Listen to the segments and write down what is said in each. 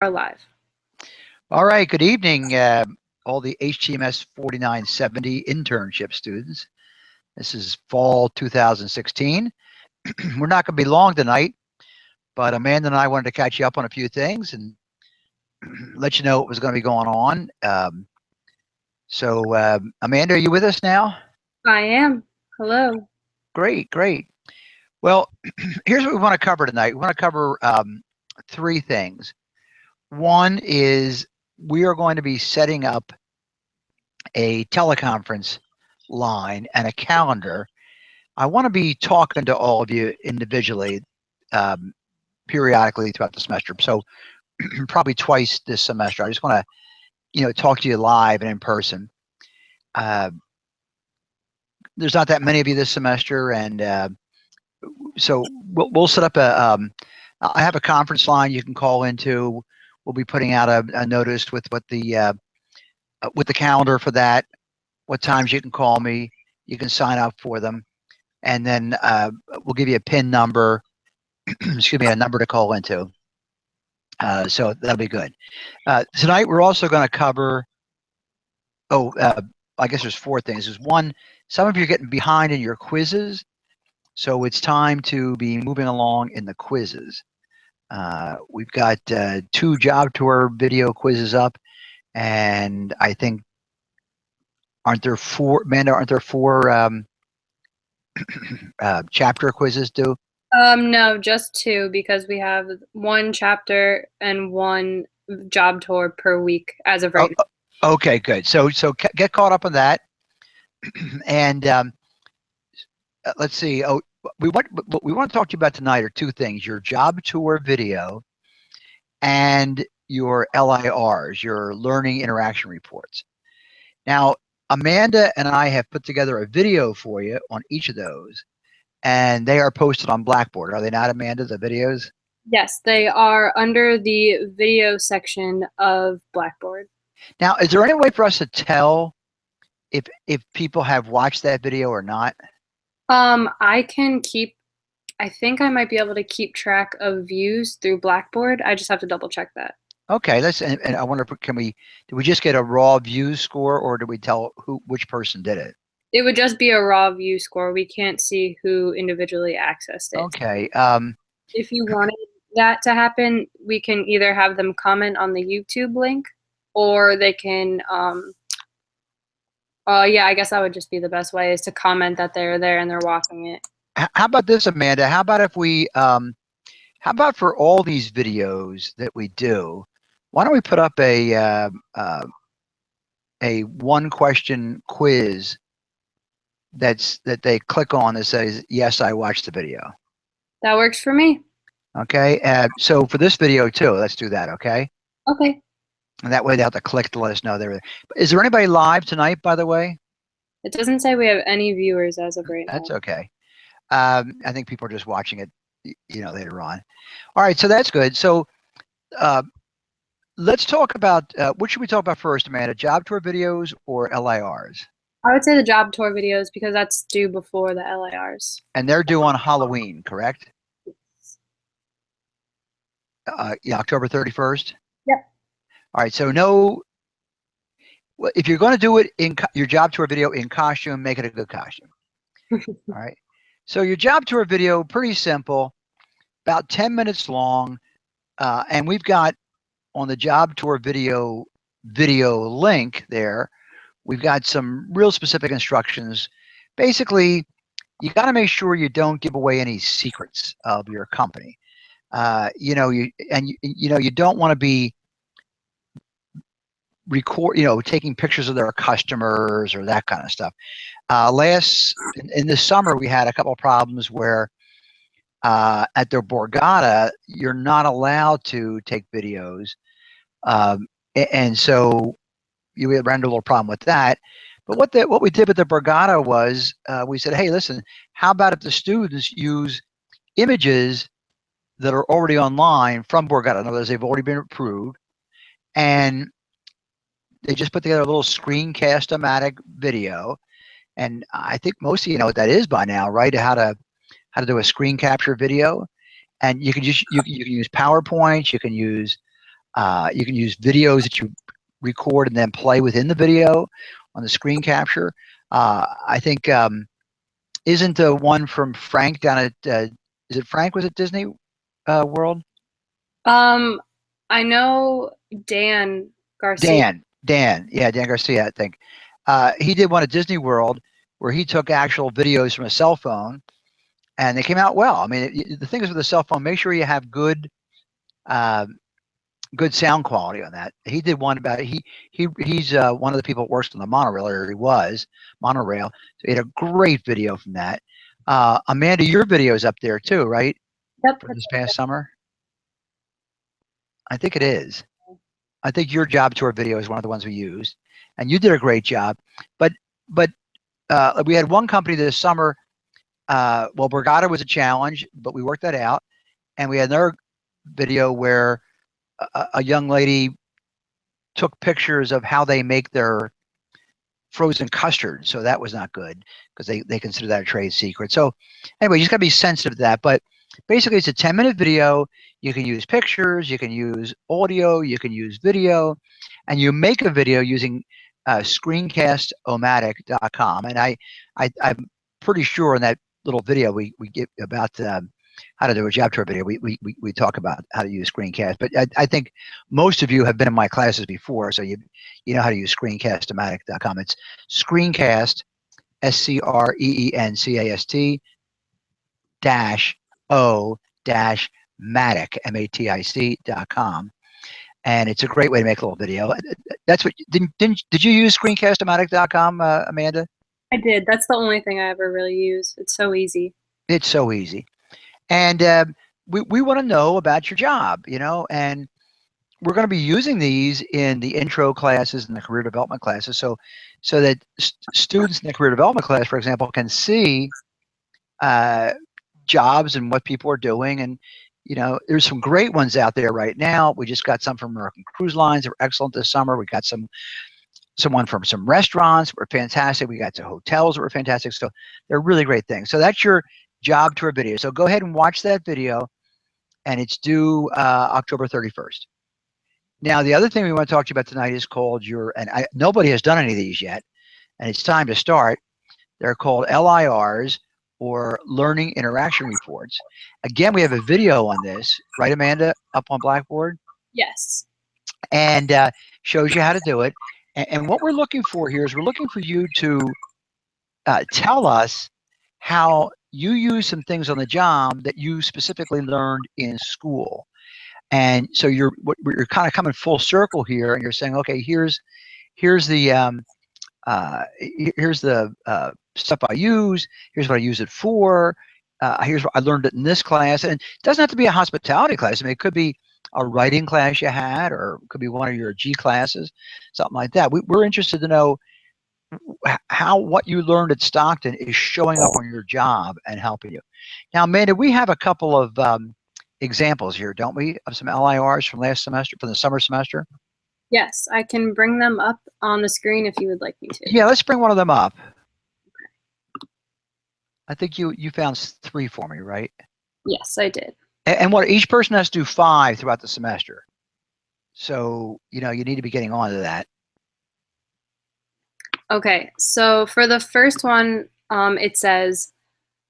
Are live. All right, good evening, all the HTMS 4970 internship students. This is fall 2016. We're not going to be long tonight, but Amanda and I wanted to catch you up on a few things and let you know what was going to be going on. Amanda, are you with us now? I am. Hello. Great, great. Well, here's what we want to cover tonight. We want to cover three things. One is we are going to be setting up a teleconference line and a calendar. I want to be talking to all of you individually periodically throughout the semester. So probably twice this semester. I just want to, talk to you live and in person. There's not that many of you this semester, and so we'll set up I have a conference line you can call into. We'll be putting out a notice with the calendar for that, what times you can call me. You can sign up for them, and then we'll give you a PIN number, excuse me, a number to call into. So that'll be good. Tonight we're also going to cover, I guess there's four things. There's one, some of you are getting behind in your quizzes, so it's time to be moving along in the quizzes. We've got 2 job tour video quizzes up, and I think, aren't there 4, Amanda, aren't there 4 chapter quizzes due? No, just 2, because we have 1 chapter and 1 job tour per week as of right now. Okay, good. So get caught up on that. And let's see. What we want to talk to you about tonight are 2 things: your job tour video and your LIRs, your learning interaction reports. Now, Amanda and I have put together a video for you on each of those, and they are posted on Blackboard. Are they not, Amanda, the videos? Yes, they are under the video section of Blackboard. Now, is there any way for us to tell if people have watched that video or not? I think I might be able to keep track of views through Blackboard. I just have to double check that. Okay, and I wonder, did we just get a raw view score, or did we tell which person did it? It would just be a raw view score. We can't see who individually accessed it. Okay. If you wanted that to happen, we can either have them comment on the YouTube link, or they can, yeah, I guess that would just be the best way, is to comment that they're there and they're watching it. How about this, Amanda? How about if we, how about for all these videos that we do, why don't we put up a 1-question quiz that they click on that says, yes, I watched the video. That works for me. Okay. So for this video too, let's do that. Okay. Okay. And that way they have to click to let us know they're there. Is there anybody live tonight, by the way? It doesn't say we have any viewers as of right now. That's okay. I think people are just watching it, later on. All right. So that's good. So let's talk about, what should we talk about first, Amanda? Job tour videos or LIRs? I would say the job tour videos, because that's due before the LIRs. And they're due on Halloween, correct? Yeah, October 31st? Yep. All right, so if you're going to do it in your job tour video in costume, make it a good costume. All right. So your job tour video, pretty simple, about 10 minutes long. And we've got on the job tour video link there, we've got some real specific instructions. Basically, you got to make sure you don't give away any secrets of your company. You don't want to be taking pictures of their customers or that kind of stuff. In the summer, we had a couple of problems where at their Borgata, you're not allowed to take videos. And so you ran into a little problem with that. But what we did with the Borgata was we said, hey, listen, how about if the students use images that are already online from Borgata? In other words, they've already been approved, and they just put together a little screencast-o-matic video. And I think most of you know what that is by now, right? How to do a screen capture video. And you can use PowerPoint, you can use You can use videos that you record and then play within the video on the screen capture. I think isn't the one from Frank down at is it Frank? Was it Disney World? Um, I know Dan Garcia. Yeah, Dan Garcia, I think. He did one at Disney World where he took actual videos from a cell phone, and they came out well. I mean, the thing is with a cell phone, make sure you have uh, good sound quality on that. He did one about he's one of the people that works on the monorail, or he was monorail. So he had a great video from that. Amanda, your video is up there too, right? Yep, For that's this past summer, I think it is. I think your job tour video is one of the ones we used, and you did a great job. But but we had one company this summer. Well, Borgata was a challenge, but we worked that out, and we had another video where a young lady took pictures of how they make their frozen custard. So that was not good because they consider that a trade secret. So anyway, you just got to be sensitive to that. But basically, it's a 10-minute video. You can use pictures, you can use audio, you can use video, and you make a video using screencastomatic.com. And I'm pretty sure in that little video we get about how to do a job tour video. We talk about how to use screencast, but I think most of you have been in my classes before, so you know how to use screencastomatic.com. It's screencast, screencast dash o dash matic, matic.com. And it's a great way to make a little video. That's what did you use screencastomatic.com, Amanda? I did. That's the only thing I ever really use. It's so easy. It's so easy. And we want to know about your job, and we're going to be using these in the intro classes and the career development classes, so that students in the career development class, for example, can see jobs and what people are doing. And there's some great ones out there right now. We just got some from American Cruise Lines that were excellent this summer. We got someone from some restaurants were fantastic. We got some hotels that were fantastic. So they're really great things. So that's your job tour video. So go ahead and watch that video, and it's due October 31st. Now, the other thing we want to talk to you about tonight is called nobody has done any of these yet, and it's time to start. They're called LIRs, or Learning Interaction Reports. Again, we have a video on this, right, Amanda, up on Blackboard? Yes. And shows you how to do it. And what we're looking for here is we're looking for you to tell us how you use some things on the job that you specifically learned in school. And so you're kind of coming full circle here, and you're saying, okay, here's the stuff I use. Here's what I use it for. Here's what I learned it in this class. And it doesn't have to be a hospitality class. I mean, it could be a writing class you had, or it could be one of your G classes, something like that. We're interested to know how what you learned at Stockton is showing up on your job and helping you. Now, Amanda, we have a couple of examples here, don't we, of some LIRs from last semester, from the summer semester? Yes, I can bring them up on the screen if you would like me to. Yeah, let's bring one of them up. Okay. I think you found 3 for me, right? Yes, I did. And what each person has to do 5 throughout the semester. So, you need to be getting on to that. Okay, so for the first one, it says,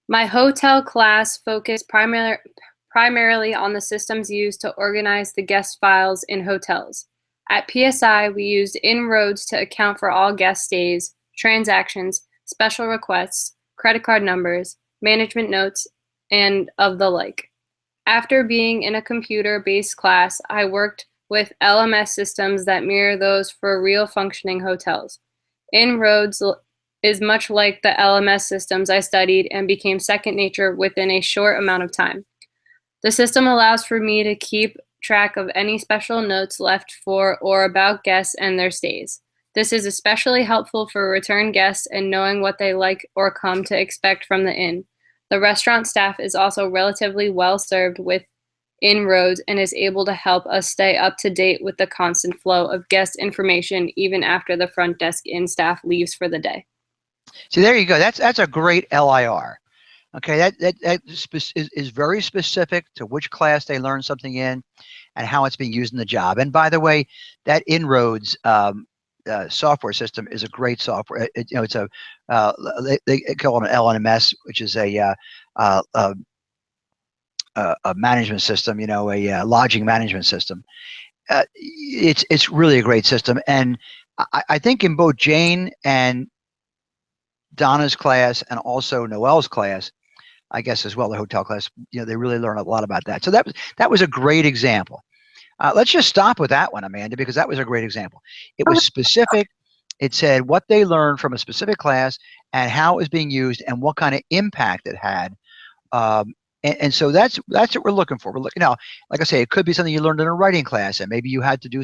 my hotel class focused primarily on the systems used to organize the guest files in hotels. At PSI, we used inroads to account for all guest stays, transactions, special requests, credit card numbers, management notes, and of the like. After being in a computer-based class, I worked with LMS systems that mirror those for real functioning hotels. Inroads is much like the LMS systems I studied and became second nature within a short amount of time. The system allows for me to keep track of any special notes left for or about guests and their stays. This is especially helpful for return guests and knowing what they like or come to expect from the inn. The restaurant staff is also relatively well served with inroads and is able to help us stay up to date with the constant flow of guest information even after the front desk inn staff leaves for the day. So there you go. That's a great LIR. Okay, that is very specific to which class they learn something in, and how it's being used in the job. And by the way, that Inroads software system is a great software. It's a they call it an LNMS, which is a management system, a lodging management system. It's really a great system, and I think in both Jane and Donna's class and also Noelle's class, I guess as well, the hotel class, they really learn a lot about that. So that was a great example. Let's just stop with that one, Amanda, because that was a great example. It was specific. It said what they learned from a specific class and how it was being used and what kind of impact it had. And so that's what we're looking for. We're looking now, like I say, it could be something you learned in a writing class, and maybe you had to do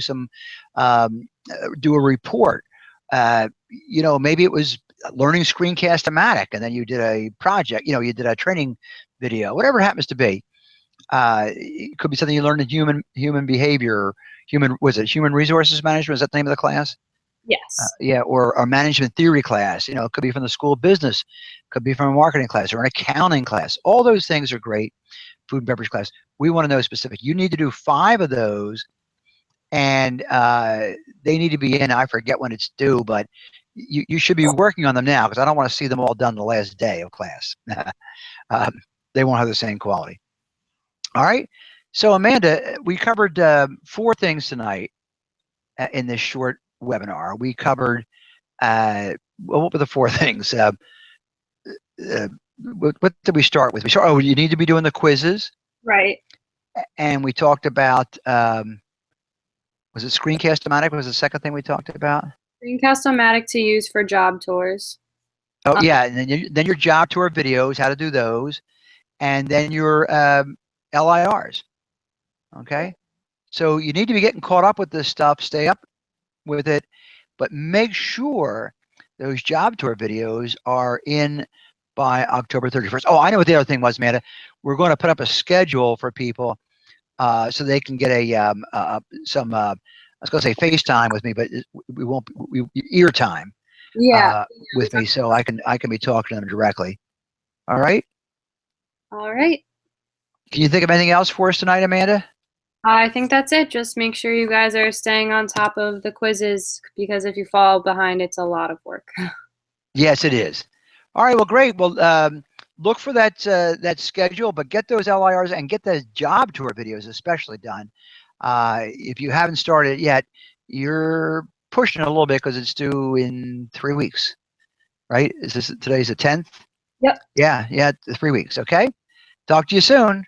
do a report. Maybe it was learning Screencast-O-Matic, and then you did a project. You did a training video, whatever it happens to be. It could be something you learned in human behavior, human resources management? Is that the name of the class? Yes. Yeah, or a management theory class. It could be from the school of business, could be from a marketing class or an accounting class. All those things are great. Food and beverage class. We want to know specific. You need to do 5 of those, and they need to be in. I forget when it's due, but you should be working on them now, because I don't want to see them all done the last day of class. They won't have the same quality. All right. So Amanda, we covered 4 things tonight in this short webinar. We covered what were the 4 things? What did we start with? You need to be doing the quizzes, right? And we talked about was it Screencast-O-Matic? Was the second thing we talked about? Screencast-O-Matic to use for job tours. Oh yeah, and then your job tour videos, how to do those, and then your LIRs. Okay, so you need to be getting caught up with this stuff. Stay up with it, but make sure those job tour videos are in by October 31st. Oh, I know what the other thing was, Amanda. We're going to put up a schedule for people so they can get some I was going to say FaceTime with me, but we won't ear time with me, so I can be talking to them directly. All right. All right. Can you think of anything else for us tonight, Amanda? I think that's it. Just make sure you guys are staying on top of the quizzes, because if you fall behind, it's a lot of work. Yes, it is. All right. Well, great. Well, look for that schedule, but get those LIRs and get the job tour videos especially done. If you haven't started yet, you're pushing it a little bit because it's due in 3 weeks, right? Today's the 10th? Yep. Yeah, 3 weeks. Okay. Talk to you soon.